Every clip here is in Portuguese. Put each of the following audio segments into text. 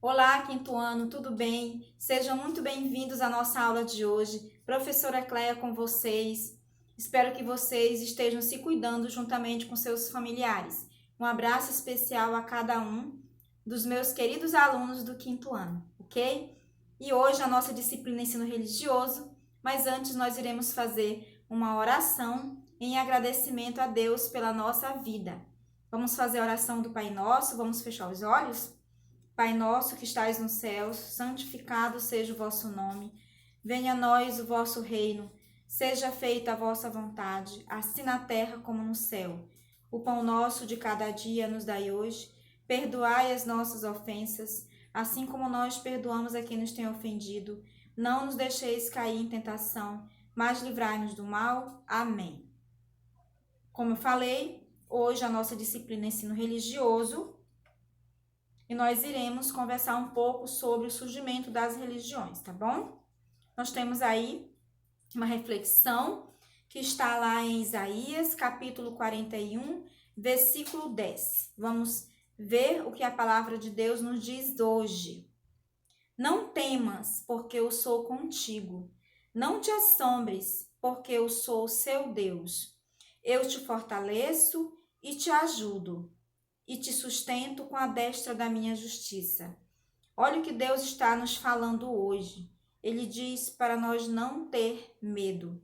Olá, quinto ano, tudo bem? Sejam muito bem-vindos à nossa aula de hoje. Professora Cléia com vocês. Espero que vocês estejam se cuidando juntamente com seus familiares. Um abraço especial a cada um dos meus queridos alunos do quinto ano, ok? E hoje a nossa disciplina é ensino religioso, mas antes nós iremos fazer uma oração em agradecimento a Deus pela nossa vida. Vamos fazer a oração do Pai Nosso, vamos fechar os olhos? Pai nosso que estais nos céus, santificado seja o vosso nome. Venha a nós o vosso reino. Seja feita a vossa vontade, assim na terra como no céu. O pão nosso de cada dia nos dai hoje. Perdoai as nossas ofensas, assim como nós perdoamos a quem nos tem ofendido. Não nos deixeis cair em tentação, mas livrai-nos do mal. Amém. Como eu falei, hoje a nossa disciplina é ensino religioso. E nós iremos conversar um pouco sobre o surgimento das religiões, tá bom? Nós temos aí uma reflexão que está lá em Isaías, capítulo 41, versículo 10. Vamos ver o que a palavra de Deus nos diz hoje. Não temas, porque eu sou contigo. Não te assombres, porque eu sou o seu Deus. Eu te fortaleço e te ajudo e te sustento com a destra da minha justiça. Olha o que Deus está nos falando hoje. Ele diz para nós não ter medo.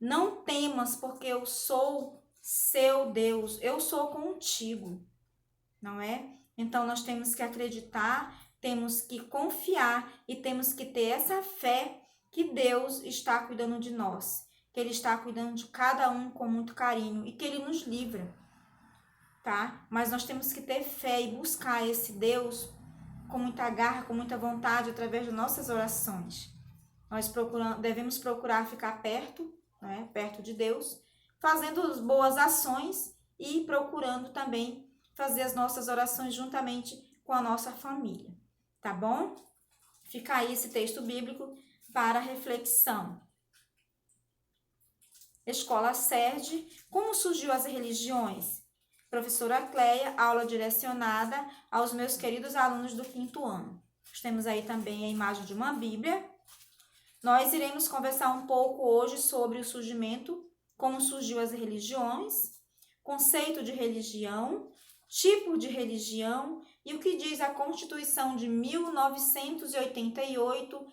Não temas, porque eu sou seu Deus, eu sou contigo, não é? Então nós temos que acreditar, temos que confiar e temos que ter essa fé que Deus está cuidando de nós, que Ele está cuidando de cada um com muito carinho e que Ele nos livra. Tá? Mas nós temos que ter fé e buscar esse Deus com muita garra, com muita vontade, através de nossas orações. Nós devemos procurar ficar perto, né, perto de Deus, fazendo boas ações e procurando também fazer as nossas orações juntamente com a nossa família, tá bom? Fica aí esse texto bíblico para reflexão. Escola Serde, como surgiu as religiões? Professora Cléia, aula direcionada aos meus queridos alunos do quinto ano. Temos aí também a imagem de uma Bíblia. Nós iremos conversar um pouco hoje sobre o surgimento, como surgiu as religiões, conceito de religião, tipo de religião e o que diz a Constituição de 1988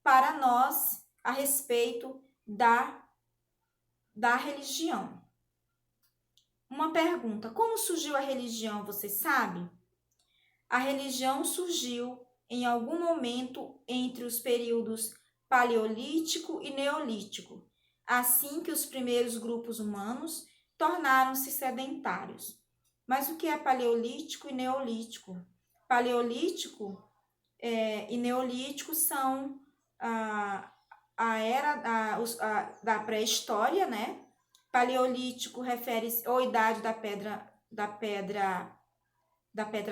para nós a respeito da religião. Uma pergunta: como surgiu a religião, você sabe? A religião surgiu em algum momento entre os períodos Paleolítico e Neolítico, assim que os primeiros grupos humanos tornaram-se sedentários. Mas o que é Paleolítico e Neolítico? Paleolítico e Neolítico são a era da pré-história, né? Paleolítico refere-se à idade da pedra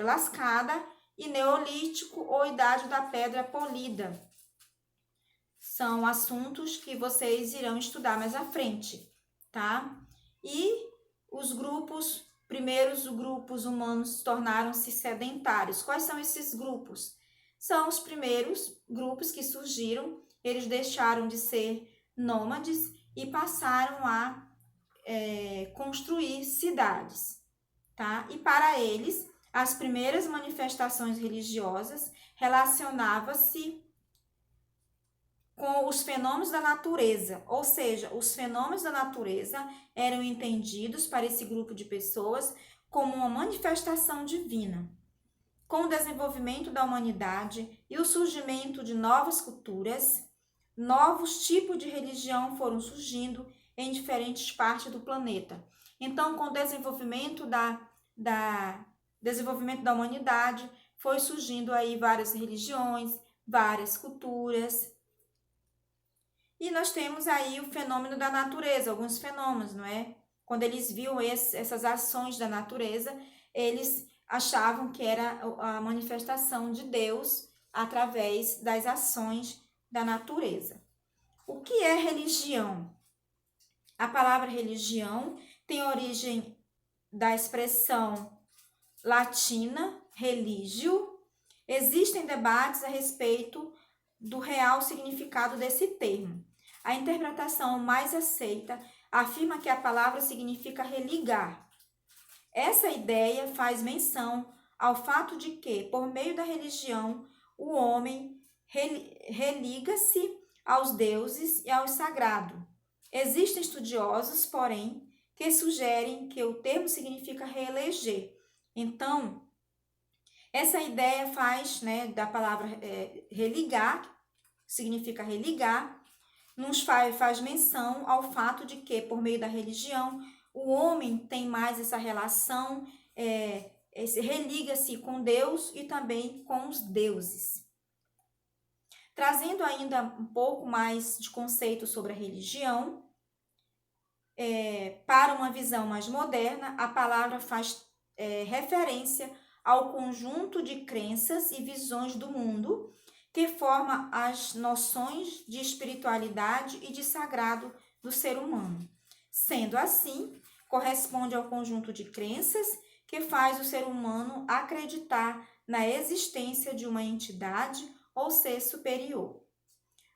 lascada e Neolítico ou idade da pedra polida. São assuntos que vocês irão estudar mais à frente, tá? E os primeiros grupos humanos tornaram-se sedentários. Quais são esses grupos? São os primeiros grupos que surgiram, eles deixaram de ser nômades e passaram a construir cidades, tá? E para eles, as primeiras manifestações religiosas relacionavam-se com os fenômenos da natureza, ou seja, os fenômenos da natureza eram entendidos para esse grupo de pessoas como uma manifestação divina. Com o desenvolvimento da humanidade e o surgimento de novas culturas, novos tipos de religião foram surgindo em diferentes partes do planeta. Então, com o desenvolvimento desenvolvimento da humanidade, foi surgindo aí várias religiões, várias culturas. E nós temos aí o fenômeno da natureza, alguns fenômenos, não é? Quando eles viam essas ações da natureza, eles achavam que era a manifestação de Deus através das ações da natureza. O que é religião? A palavra religião tem origem da expressão latina religio. Existem debates a respeito do real significado desse termo. A interpretação mais aceita afirma que a palavra significa religar. Essa ideia faz menção ao fato de que, por meio da religião, o homem religa-se aos deuses e ao sagrado. Existem estudiosos, porém, que sugerem que o termo significa reeleger. Então, essa ideia faz, da palavra religar, significa religar, nos faz menção ao fato de que, por meio da religião, o homem tem mais essa relação, religa-se com Deus e também com os deuses. Trazendo ainda um pouco mais de conceito sobre a religião, para uma visão mais moderna, a palavra faz referência ao conjunto de crenças e visões do mundo que forma as noções de espiritualidade e de sagrado do ser humano. Sendo assim, corresponde ao conjunto de crenças que faz o ser humano acreditar na existência de uma entidade ou ser superior.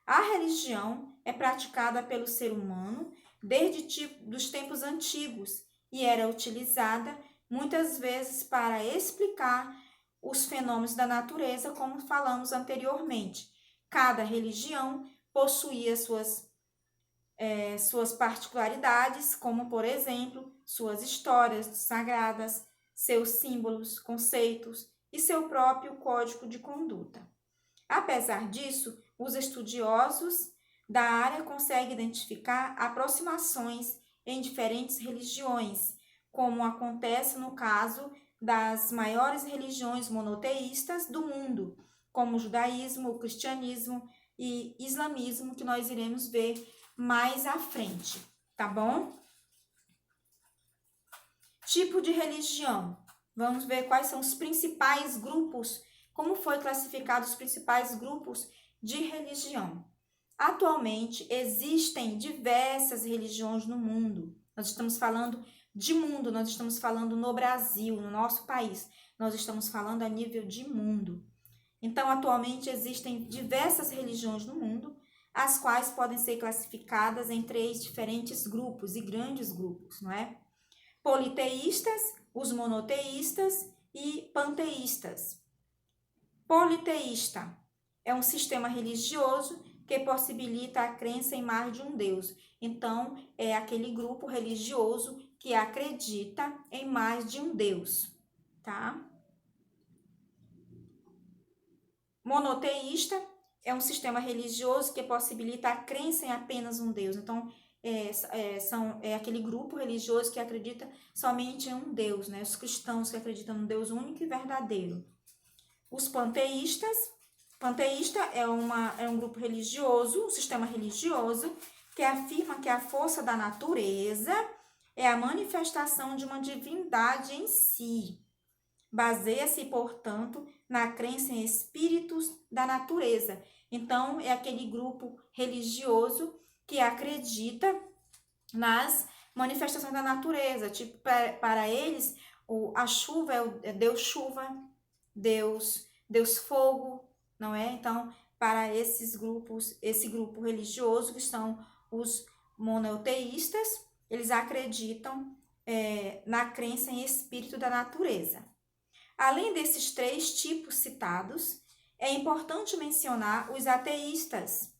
A religião é praticada pelo ser humano desde os tempos antigos e era utilizada muitas vezes para explicar os fenômenos da natureza, como falamos anteriormente. Cada religião possuía suas particularidades, como, por exemplo, suas histórias sagradas, seus símbolos, conceitos e seu próprio código de conduta. Apesar disso, os estudiosos da área conseguem identificar aproximações em diferentes religiões, como acontece no caso das maiores religiões monoteístas do mundo, como o judaísmo, o cristianismo e islamismo, que nós iremos ver mais à frente, tá bom? Tipo de religião. Vamos ver quais são os principais grupos, como foi classificado os principais grupos de religião. Atualmente, existem diversas religiões no mundo. Nós estamos falando de mundo, nós estamos falando no Brasil, no nosso país. Nós estamos falando a nível de mundo. Então, atualmente, existem diversas religiões no mundo, as quais podem ser classificadas em 3 diferentes grupos e grandes grupos, não é? Politeístas, os monoteístas e panteístas. Politeísta é um sistema religioso que possibilita a crença em mais de um Deus. Então, é aquele grupo religioso que acredita em mais de um Deus, tá? Monoteísta é um sistema religioso que possibilita a crença em apenas um Deus. Então, é aquele grupo religioso que acredita somente em um Deus, né? Os cristãos que acreditam num Deus único e verdadeiro. Os panteísta é um grupo religioso, um sistema religioso que afirma que a força da natureza é a manifestação de uma divindade em si. Baseia-se, portanto, na crença em espíritos da natureza. Então, é aquele grupo religioso que acredita nas manifestações da natureza. Tipo, para eles, a chuva é Deus chuva, Deus fogo, não é? Então, para esses grupos, esse grupo religioso, que são os monoteístas, eles acreditam na crença em espírito da natureza. Além desses 3 tipos citados, é importante mencionar os ateístas,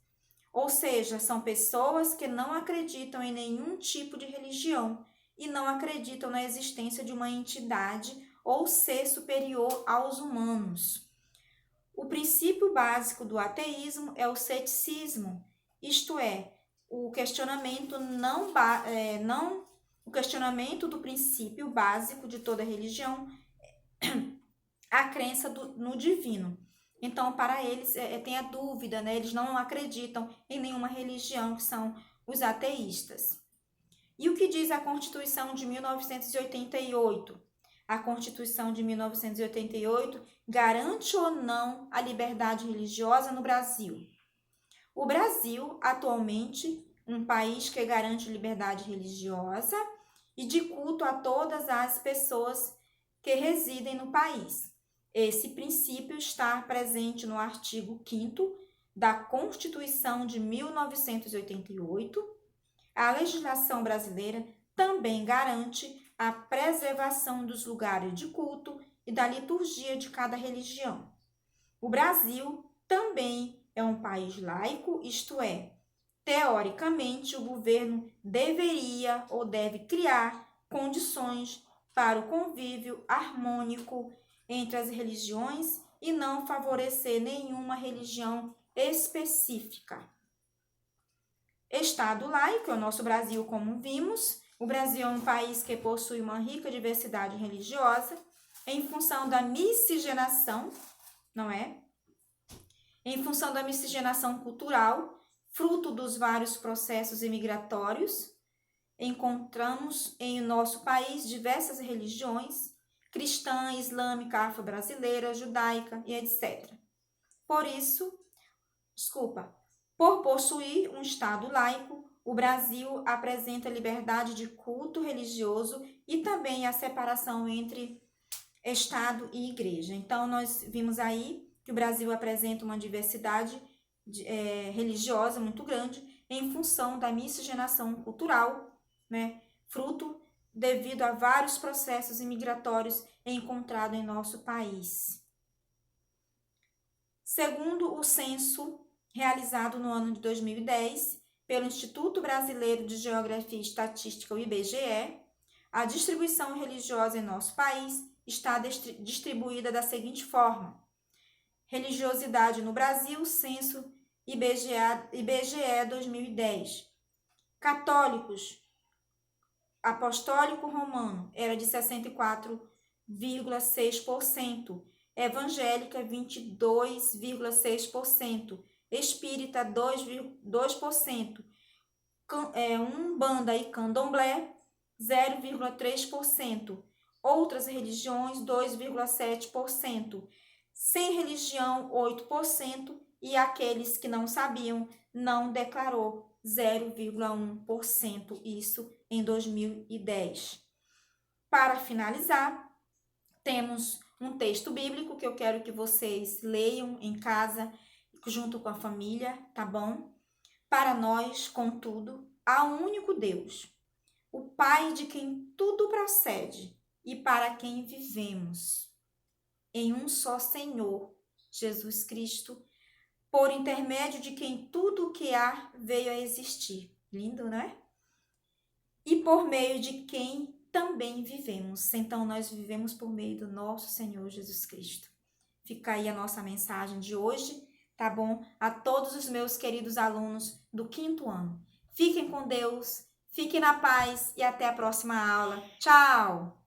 ou seja, são pessoas que não acreditam em nenhum tipo de religião e não acreditam na existência de uma entidade ou ser superior aos humanos. O princípio básico do ateísmo é o ceticismo, isto é, o questionamento o questionamento do princípio básico de toda religião, a crença no divino. Então, para eles, tem a dúvida, né? Eles não acreditam em nenhuma religião, que são os ateístas. E o que diz a Constituição de 1988? A Constituição de 1988 garante ou não a liberdade religiosa no Brasil? O Brasil, atualmente, um país que garante liberdade religiosa e de culto a todas as pessoas que residem no país. Esse princípio está presente no artigo 5º da Constituição de 1988. A legislação brasileira também garante a preservação dos lugares de culto e da liturgia de cada religião. O Brasil também é um país laico, isto é, teoricamente, o governo deveria ou deve criar condições para o convívio harmônico entre as religiões e não favorecer nenhuma religião específica. Estado laico é o nosso Brasil, como vimos. O Brasil é um país que possui uma rica diversidade religiosa em função da miscigenação, não é? Em função da miscigenação cultural, fruto dos vários processos imigratórios, encontramos em nosso país diversas religiões, cristã, islâmica, afro-brasileira, judaica e etc. Por possuir um Estado laico, o Brasil apresenta liberdade de culto religioso e também a separação entre Estado e Igreja. Então, nós vimos aí que o Brasil apresenta uma diversidade religiosa muito grande em função da miscigenação cultural, né, fruto devido a vários processos imigratórios encontrados em nosso país. Segundo o censo realizado no ano de 2010 pelo Instituto Brasileiro de Geografia e Estatística, o IBGE, a distribuição religiosa em nosso país está distribuída da seguinte forma: religiosidade no Brasil, censo IBGE 2010. Católicos, apostólico romano, era de 64,6%. Evangélica, 22,6%. Espírita, 2%. Umbanda e candomblé, 0,3%. Outras religiões, 2,7%. Sem religião, 8%. E aqueles que não sabiam, não declarou, 0,1%. Isso em 2010. Para finalizar, temos um texto bíblico que eu quero que vocês leiam em casa, junto com a família, tá bom? Para nós, contudo, há um único Deus, o Pai de quem tudo procede e para quem vivemos, em um só Senhor, Jesus Cristo, por intermédio de quem tudo o que há veio a existir. Lindo, não é? E por meio de quem também vivemos. Então, nós vivemos por meio do nosso Senhor Jesus Cristo. Fica aí a nossa mensagem de hoje, tá bom? A todos os meus queridos alunos do 5º ano. Fiquem com Deus, fiquem na paz e até a próxima aula. Tchau!